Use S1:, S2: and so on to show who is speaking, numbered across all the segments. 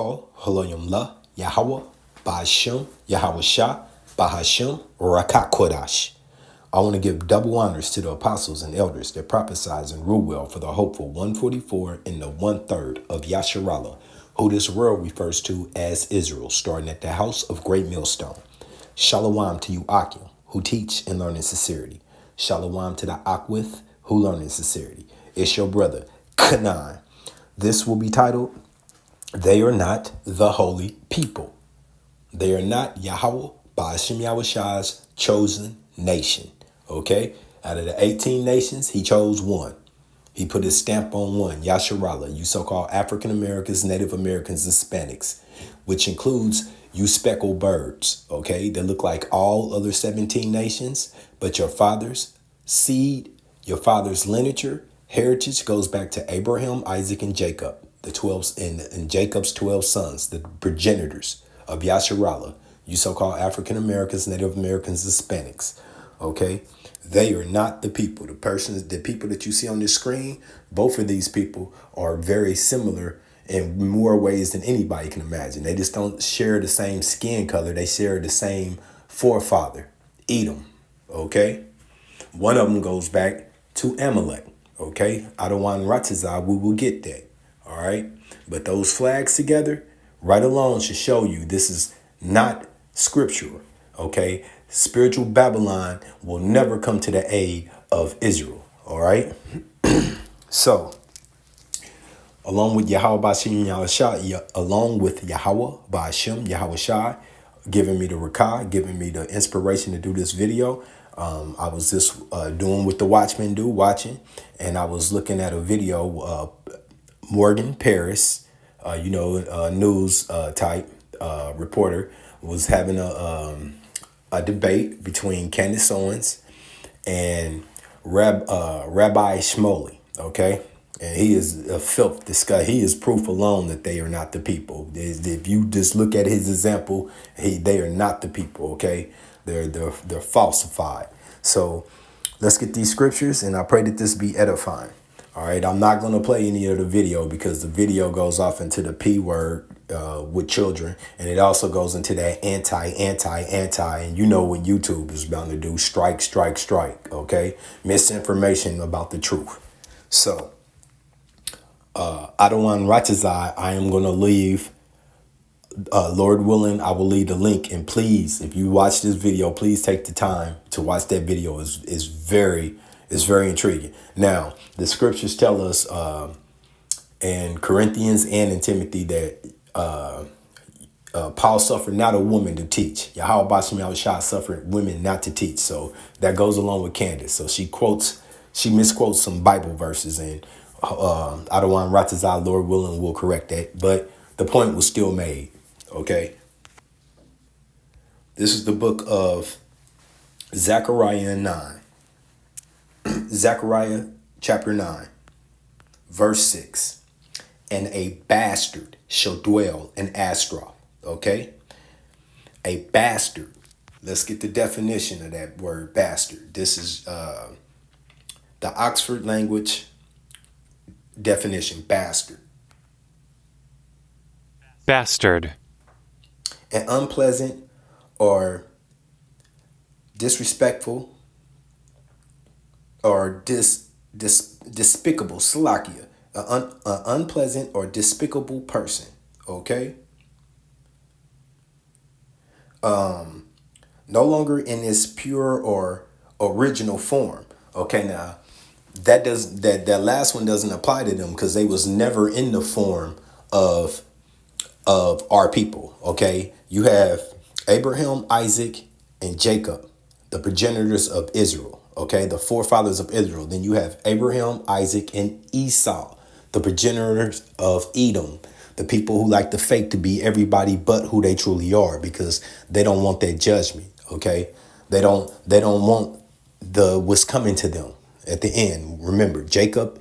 S1: Yisakal, Haloyam La, Yahweh, Ba'ashem, Yahweh Shah, Bahashem, Rakat Kodash. I want to give double honors to the apostles and elders that prophesied and rule well for the hopeful 144 and the 1/3 of Yasharallah, who this world refers to as Israel, starting at the house of Great Millstone. Shalom to you, Akim, who teach and learn in sincerity. Shalom to the Akwith, who learn in sincerity. It's your brother, Kanan. This will be titled, They Are Not the Holy People. They are not Yahweh, Ba'ashem Yahushai's chosen nation. Okay? Out of the 18 nations, he chose one. He put his stamp on one, Yasharallah, you so-called African Americans, Native Americans, Hispanics, which includes you speckled birds, okay? They look like all other 17 nations, but your father's seed, your father's lineage, heritage goes back to Abraham, Isaac, and Jacob, the 12 and Jacob's 12 sons, the progenitors of Yasharallah, you so-called African Americans, Native Americans, Hispanics, okay? They are not the people. The people that you see on this screen, both of these people are very similar in more ways than anybody can imagine. They just don't share the same skin color. They share the same forefather, Edom, okay? One of them goes back to Amalek, okay? Adawan Ratazah, we will get that, all right? But those flags together, right alone, should show you this is not scriptural, okay? Spiritual Babylon will never come to the aid of Israel, all right? So, along with Yahweh Ba'ashem Yahushai, along with Yahweh Ba'ashem Yahushai, giving me the rakah, giving me the inspiration to do this video. I was just doing what the watchmen do, watching, and I was looking at a video. Morgan Paris, news type reporter, was having a debate between Candace Owens and Rabbi Shmuley, okay? And he is a filth disgust. He is proof alone that they are not the people. If you just look at his example, they are not the people, okay? They're falsified. So let's get these scriptures, and I pray that this be edifying. All right, I'm not going to play any of the video because the video goes off into the P word with children, and it also goes into that anti, and you know what YouTube is bound to do, strike, okay? Misinformation about the truth. So, Adawan Ratazai, I am going to leave, Lord willing, I will leave the link, and please, if you watch this video, please take the time to watch that video. It's very intriguing. Now, the scriptures tell us in Corinthians and in Timothy that Paul suffered not a woman to teach. Yahweh Ba'ashem Yahushai suffered women not to teach. So that goes along with Candace. So she misquotes some Bible verses, and Adawan Ratazah, Lord willing, will correct that. But the point was still made, okay? This is the book of Zechariah 9. Zechariah chapter 9, verse 6. And a bastard shall dwell in Ashtaroth. Okay? A bastard. Let's get the definition of that word bastard. This is the Oxford language definition, bastard.
S2: Bastard.
S1: An unpleasant or disrespectful or despicable, salakia, an unpleasant or despicable person, okay? No longer in its pure or original form, okay? Now, that last one doesn't apply to them because they was never in the form of our people, okay? You have Abraham, Isaac, and Jacob, the progenitors of Israel. Okay, the forefathers of Israel. Then you have Abraham, Isaac, and Esau, the progenitors of Edom, the people who like to fake to be everybody but who they truly are because they don't want that judgment. Okay, they don't want what's coming to them at the end. Remember, Jacob,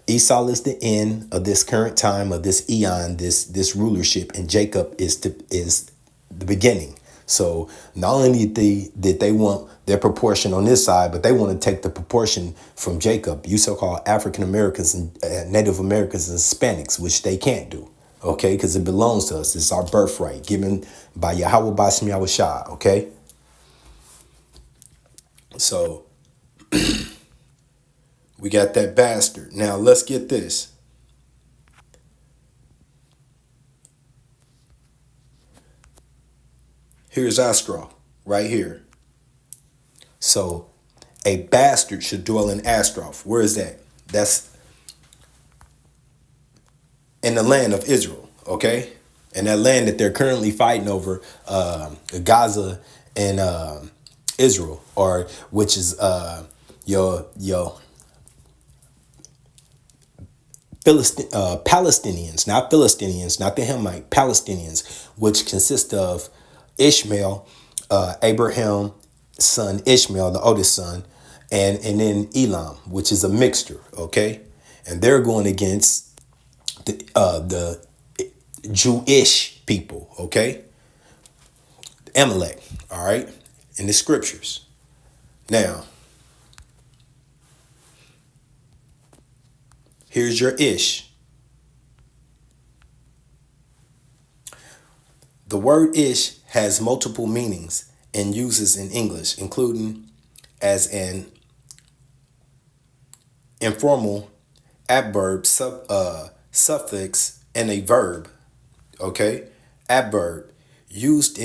S1: Esau is the end of this current time of this eon, this rulership, and Jacob is the beginning. So not only did they want their proportion on this side, but they want to take the proportion from Jacob, you so-called African Americans and Native Americans and Hispanics, which they can't do. okay? Because it belongs to us. It's our birthright given by Yahweh Bashem Yahweh Shah, okay? So we got that bastard. Now let's get this. Here's Astro right here. So a bastard should dwell in Astroth. Where is that? That's in the land of Israel, okay? And that land that they're currently fighting over, Gaza and Israel, or which is your Palestinians, not Philistinians, not the Hamite, Palestinians, which consist of Ishmael, Abraham's son Ishmael, the oldest son, and then Elam, which is a mixture, okay? And they're going against the Jewish people, okay? Amalek, all right, in the scriptures. Now, here's your Ish. The word Ish has multiple meanings and uses in English, including as an informal adverb, suffix, and a verb. Okay, adverb used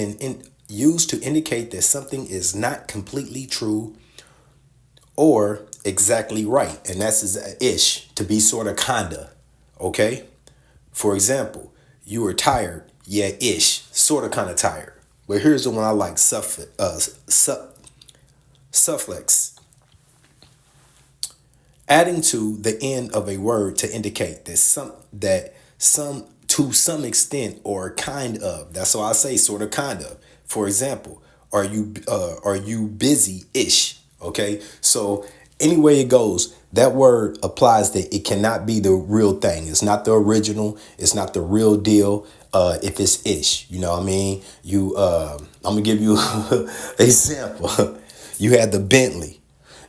S1: used to indicate that something is not completely true or exactly right, and that's ish, to be sort of kinda. Okay, for example, you were tired, yeah, ish, sort of kind of tired. But here's the one I like: suffix, adding to the end of a word to indicate that some to some extent or kind of. That's why I say sort of kind of. For example, are you busy ish? Okay, so any way it goes, that word applies that it cannot be the real thing. It's not the original. It's not the real deal. If it's ish, you know what I mean. I'm gonna give you an example. You had the Bentley.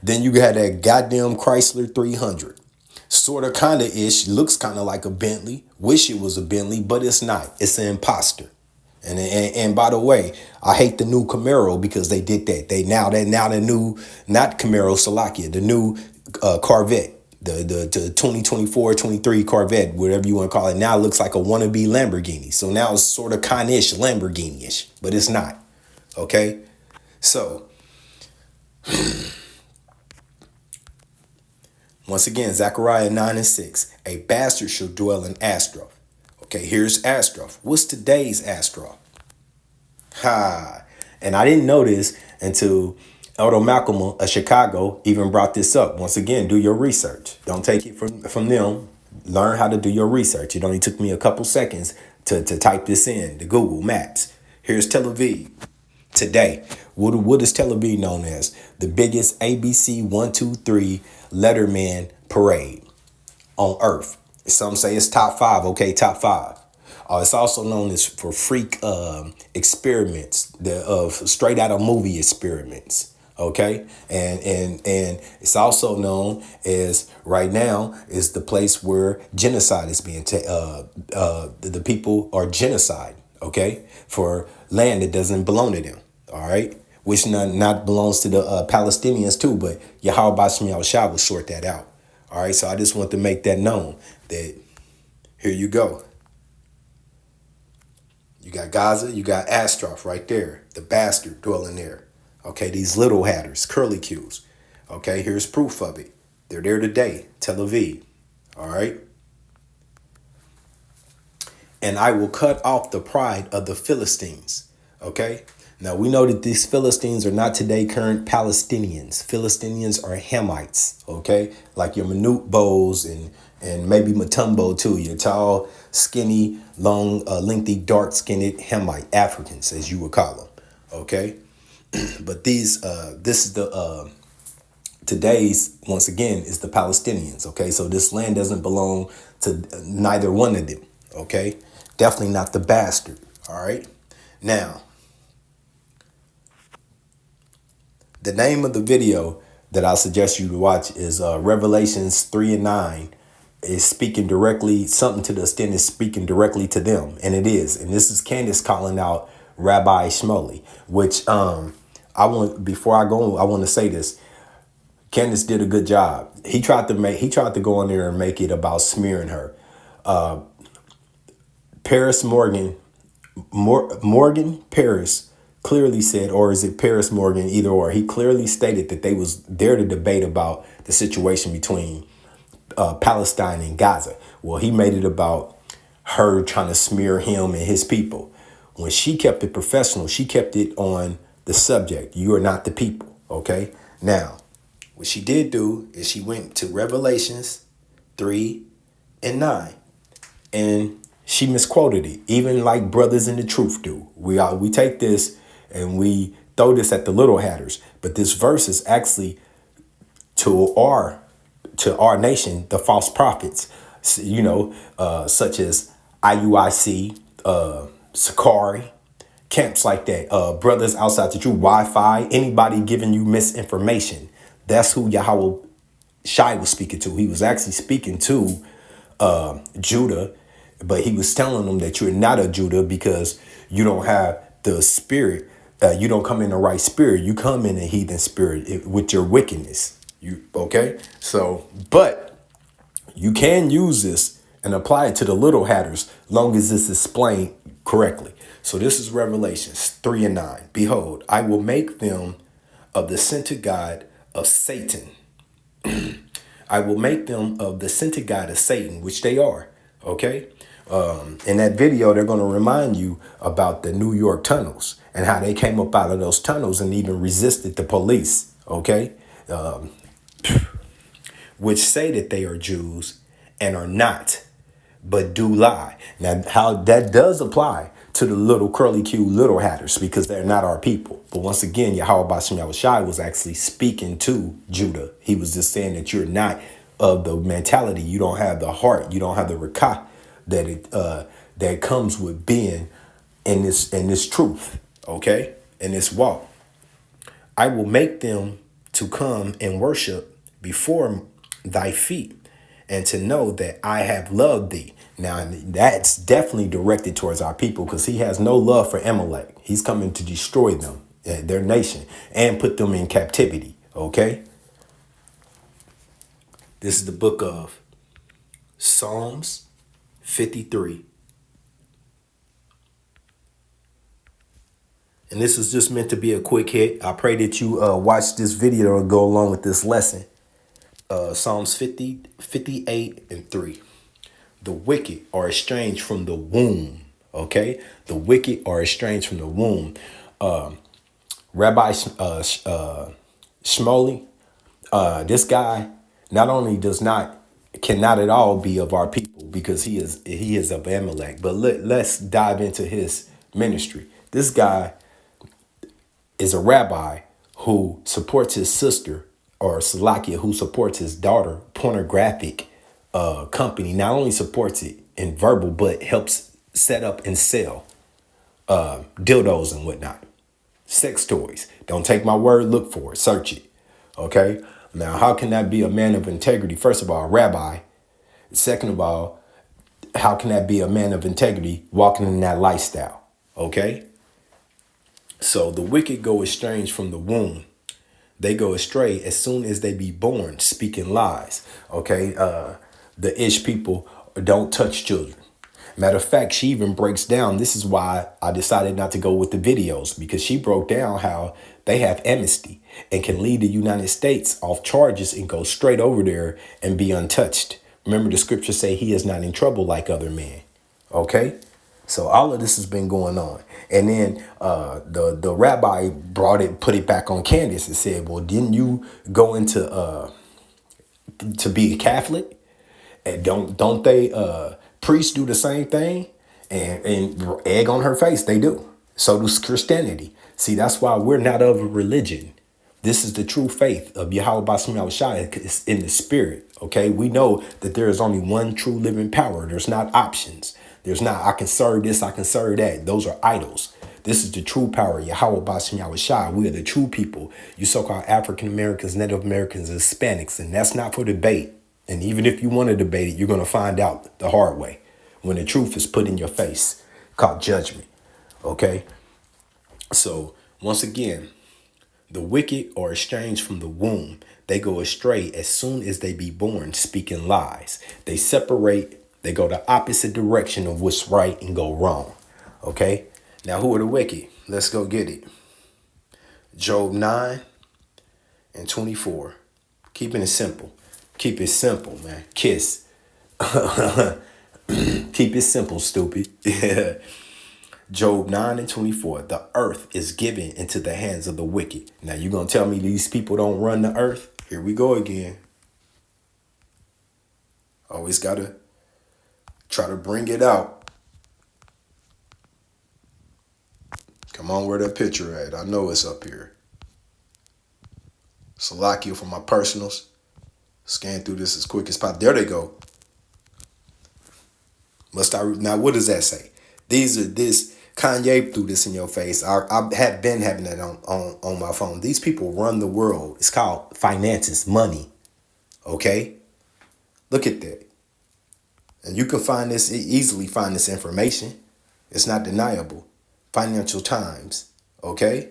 S1: Then you had that goddamn Chrysler 300. Sort of kind of ish. Looks kind of like a Bentley. Wish it was a Bentley, but it's not. It's an imposter. And by the way, I hate the new Camaro because they did that. They now the new, not Camaro, Salakia, the new Corvette. The 2024, 23 Corvette, whatever you want to call it, now looks like a wannabe Lamborghini. So now it's sort of kind-ish, Lamborghini-ish, but it's not. Okay? So once again, Zechariah 9 and 6. A bastard shall dwell in Astroth. Okay, here's Astroth. What's today's Astroth? Ha. And I didn't know this until Elder Malcolm of Chicago even brought this up. Once again, do your research. Don't take it from them. Learn how to do your research. It only took me a couple seconds to type this in, the Google Maps. Here's Tel Aviv. Today, what is Tel Aviv known as? The biggest ABC 123 Letterman parade on Earth. Some say it's top 5. Okay, top 5. It's also known as for freak experiments, of straight out of movie experiments. Okay, and it's also known as right now is the place where genocide is being the people are genocide. Okay, for land that doesn't belong to them. All right, which not belongs to the Palestinians too, but Yahweh Bashem Yahweh Shah will sort that out. All right, so I just want to make that known that here you go. You got Gaza, you got Astroth right there, the bastard dwelling there. Okay, these little hatters, curly Qs. Okay, here's proof of it. They're there today, Tel Aviv. All right. And I will cut off the pride of the Philistines. Okay. Now we know that these Philistines are not today current Palestinians. Philistinians are Hamites. Okay, like your Manute Bowes and maybe Matumbo too. Your tall, skinny, long, lengthy, dark-skinned Hamite Africans, as you would call them. Okay. But this is the today's, once again, is the Palestinians. Okay, so this land doesn't belong to neither one of them. Okay, definitely not the bastard. All right, now the name of the video that I suggest you to watch is Revelations 3 and 9 is speaking directly, something to the extent is speaking directly to them. And it is. And this is Candace calling out Rabbi Shmuley, which before I go on, I want to say this. Candace did a good job. He tried to go in there and make it about smearing her. Paris Morgan Paris clearly said, or is it Paris Morgan, either or, he clearly stated that they was there to debate about the situation between Palestine and Gaza. Well, he made it about her trying to smear him and his people. When she kept it professional, she kept it on the subject. You are not the people. Okay. Now, what she did do is she went to Revelations 3 and 9, and she misquoted it, even like brothers in the truth do. We take this and we throw this at the little hatters, but this verse is actually to our nation, the false prophets, such as IUIC, Sakari, camps like that, brothers outside the truth, Wi-Fi, anybody giving you misinformation. That's who Yahweh Shai was speaking to. He was actually speaking to Judah, but he was telling them that you're not a Judah because you don't have the spirit. You don't come in the right spirit. You come in a heathen spirit with your wickedness. Okay? So, but you can use this and apply it to the little hatters, long as it's explained correctly. So this is Revelations 3 and 9. Behold, I will make them of the synagogue of Satan. I will make them of the synagogue of Satan, which they are. Okay? In that video, they're going to remind you about the New York tunnels and how they came up out of those tunnels and even resisted the police. Okay? Which say that they are Jews and are not, but do lie. Now, how that does apply to the little curly Q little hatters, because they're not our people. But once again, Yahweh Bashem Yahushai was actually speaking to Judah. He was just saying that you're not of the mentality. You don't have the heart. You don't have the rakah that comes with being in this truth. Okay, in this walk. I will make them to come and worship before thy feet, and to know that I have loved thee. Now, that's definitely directed towards our people, because he has no love for Amalek. He's coming to destroy them, their nation, and put them in captivity. Okay? This is the book of Psalms 53. And this is just meant to be a quick hit. I pray that you watch this video and go along with this lesson. Psalms 50, 58, and 3. The wicked are estranged from the womb. Okay? The wicked are estranged from the womb. Rabbi Shmuley, this guy not only cannot at all be of our people, because he is of Amalek, but let's dive into his ministry. This guy is a rabbi who supports his sister, or Salakia, who supports his daughter, pornographic company. Not only supports it in verbal, but helps set up and sell dildos and whatnot. Sex toys. Don't take my word, look for it, search it. Okay? Now, how can that be a man of integrity? First of all, a rabbi. Second of all, how can that be a man of integrity walking in that lifestyle? Okay? So the wicked go estranged from the womb. They go astray as soon as they be born, speaking lies. Okay? The Ish people don't touch children. Matter of fact, she even breaks down. This is why I decided not to go with the videos, because she broke down how they have amnesty and can leave the United States off charges and go straight over there and be untouched. Remember, the scriptures say he is not in trouble like other men. Okay? So all of this has been going on. And then the rabbi put it back on Candace and said, well, didn't you go into to be a Catholic? And don't they priests do the same thing? And egg on her face, they do. So does Christianity. See, that's why we're not of a religion. This is the true faith of Yahweh Bashem Yahushai. It's in the spirit. Okay, we know that there is only one true living power. There's not options. There's not, I can serve this, I can serve that. Those are idols. This is the true power, Yahweh Bashem Yahushai. We are the true people. You so-called African Americans, Native Americans, Hispanics, and that's not for debate. And even if you want to debate it, you're going to find out the hard way when the truth is put in your face, called judgment. Okay? So, once again, the wicked are estranged from the womb. They go astray as soon as they be born, speaking lies. They separate, they go the opposite direction of what's right and go wrong. Okay? Now, who are the wicked? Let's go get it. Job 9:24. Keeping it simple. Keep it simple, man. Kiss. Keep it simple, stupid. Job 9:24. The earth is given into the hands of the wicked. Now, you're going to tell me these people don't run the earth? Here we go again. Always got to try to bring it out. Come on, where that picture at? I know it's up here. Salakia for my personals. Scan through this as quick as possible. There they go. Now, what does that say? This Kanye threw this in your face. I have been having that on my phone. These people run the world. It's called finances, money. Okay? Look at that. And you can easily find this information. It's not deniable. Financial Times. Okay?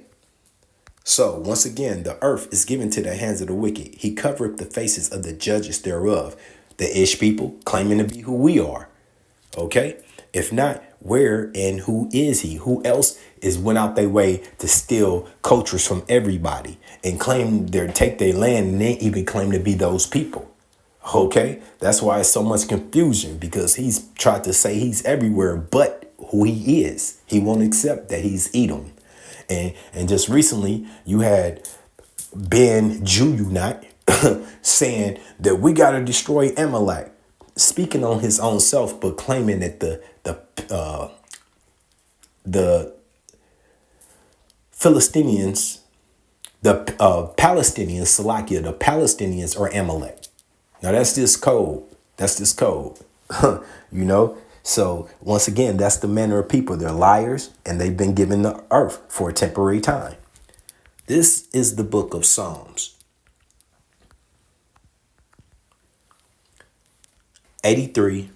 S1: So, once again, the earth is given to the hands of the wicked. He covereth the faces of the judges thereof. The Ish people claiming to be who we are. Okay? If not, where and who is he? Who else went out their way to steal cultures from everybody and take their land and they even claim to be those people? Okay? That's why it's so much confusion, because he's tried to say he's everywhere but who he is. He won't accept that he's Edom. And just recently, you had Ben Juyunat saying that we got to destroy Amalek, speaking on his own self, but claiming that the Philistinians, the Palestinians, Salakia, the Palestinians are Amalek. Now that's this code. That's this code. You know? So once again, that's the manner of people. They're liars, and they've been given the earth for a temporary time. This is the book of Psalms. 83:1.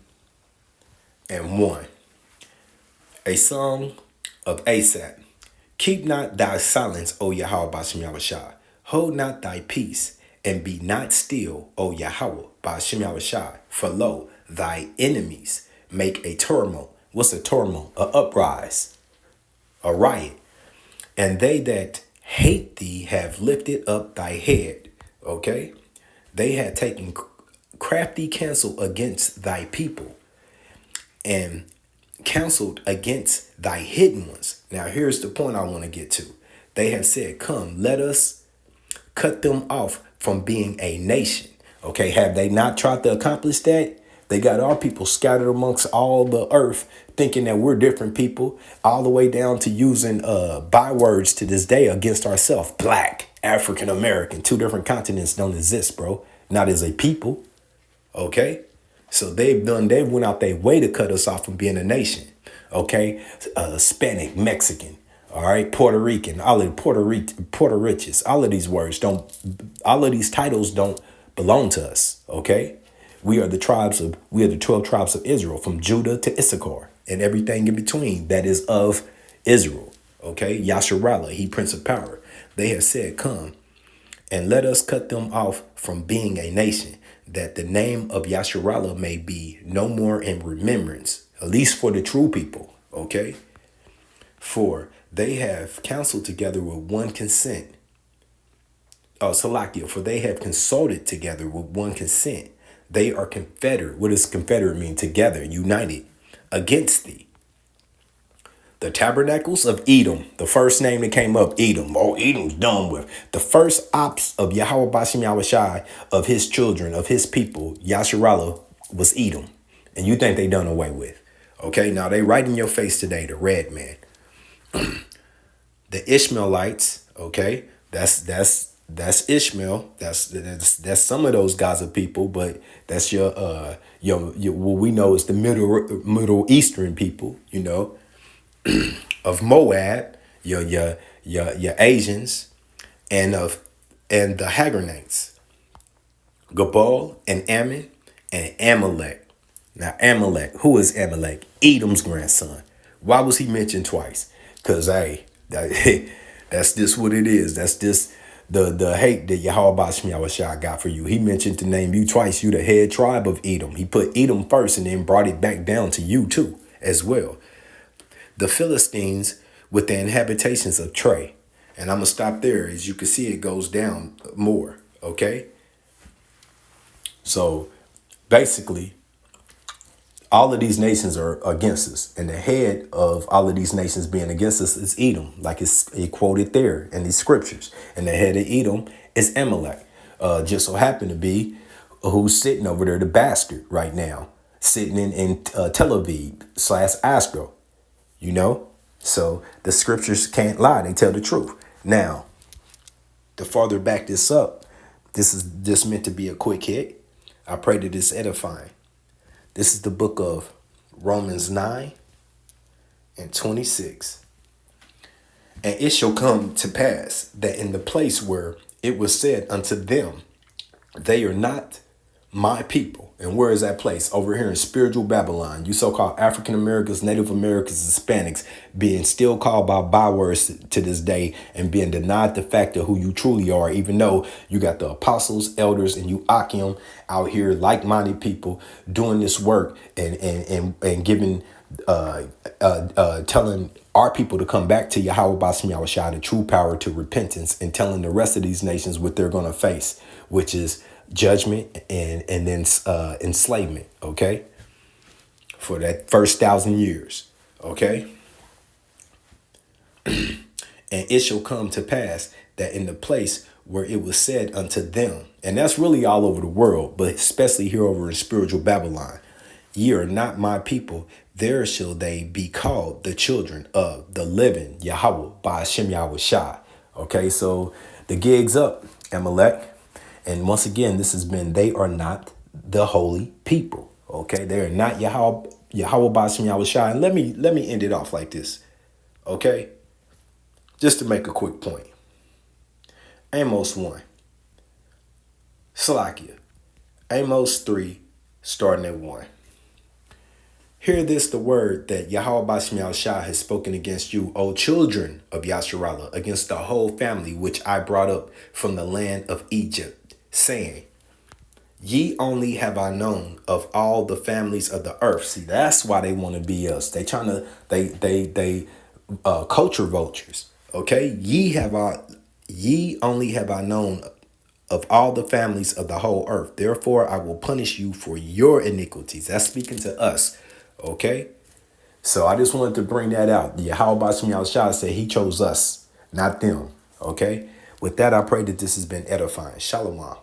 S1: A song of Asaph. Keep not thy silence, O Yahweh Ba'ashem Yahushua. Hold not thy peace, and be not still, O Yahweh Ba'ashem Yahushua. For lo, thy enemies make a turmoil. What's a turmoil? A uprise, a riot. And they that hate thee have lifted up thy head. Okay? They had taken crafty counsel against thy people and counseled against thy hidden ones. Now, here's the point I want to get to. They have said, come, let us cut them off from being a nation. Okay, have they not tried to accomplish that? They got our people scattered amongst all the earth, thinking that we're different people, all the way down to using bywords to this day against ourselves. Black, African American, two different continents don't exist, bro. Not as a people. Okay? So they went out their way to cut us off from being a nation. Okay? Hispanic, Mexican, all right, Puerto Rican, all of the Puerto Riches, all of these all of these titles don't belong to us. Okay? We are the 12 tribes of Israel, from Judah to Issachar and everything in between that is of Israel. Okay? Yasharallah, he Prince of Power. They have said, come and let us cut them off from being a nation, that the name of Yasharallah may be no more in remembrance, at least for the true people. Okay? For they have counseled together with one consent. Oh, Salakia, for they have consulted together with one consent. They are confederate. What does confederate mean? Together, united, against thee. The tabernacles of Edom, the first name that came up, Edom. Oh, Edom's done with. The first ops of Yahweh Ba'ashem Yahushua, of his children, of his people, Yasharallah, was Edom. And you think they done away with. Okay, now they right in your face today, the red man. The Ishmaelites, okay, that's Ishmael. That's some of those Gaza people, but that's your what we know is the Middle Eastern people, you know, of Moab, your Asians, and the Hagarites. Gabal and Ammon and Amalek. Now, Amalek, who is Amalek? Edom's grandson. Why was he mentioned twice? Because, hey, that's just what it is. That's just the hate that Yahweh Shah got for you. He mentioned to name you twice. You the head tribe of Edom. He put Edom first and then brought it back down to you too as well. The Philistines with the inhabitations of Trey. And I'm going to stop there. As you can see, it goes down more. Okay. So basically, all of these nations are against us. And the head of all of these nations being against us is Edom, like it's quoted there in these scriptures. And the head of Edom is Amalek. Just so happened to be who's sitting over there, the bastard right now, sitting in Tel Aviv / Astro, you know? So the scriptures can't lie. They tell the truth. Now, to further back this up, this is just meant to be a quick hit. I pray that it's edifying. This is the book of Romans 9:26. And it shall come to pass that in the place where it was said unto them, they are not my people. And where is that place? Over here in spiritual Babylon. You so-called African Americans, Native Americans, Hispanics being still called by bywords to this day and being denied the fact of who you truly are, even though you got the apostles, elders, and you Akim out here, like-minded people doing this work and giving telling our people to come back to Yahweh Bashem Yahushua, the true power to repentance, and telling the rest of these nations what they're going to face, which is judgment and then enslavement, okay, for that first 1,000 years, okay. And it shall come to pass that in the place where it was said unto them, and that's really all over the world, but especially here over in spiritual Babylon, ye are not my people, there shall they be called the children of the living Yahweh by Hashem Yahushua. Okay, so the gig's up, Amalek. And once again, this has been, they are not the holy people. Okay, they are not Yahweh by Hashem Yahushua. And let me end it off like this. Okay, just to make a quick point. Amos 1. Salakia. Amos 3, starting at 1. Hear this, the word that Yahweh Bashem Yahushua has spoken against you, O children of Yasharallah, against the whole family which I brought up from the land of Egypt, saying, ye only have I known of all the families of the earth. See, that's why they want to be us. They trying to, they culture vultures. Okay, ye only have I known of all the families of the whole earth. Therefore, I will punish you for your iniquities. That's speaking to us. Okay, so I just wanted to bring that out. Yahweh Bashem Yahushua said he chose us, not them. Okay, with that, I pray that this has been edifying. Shalom.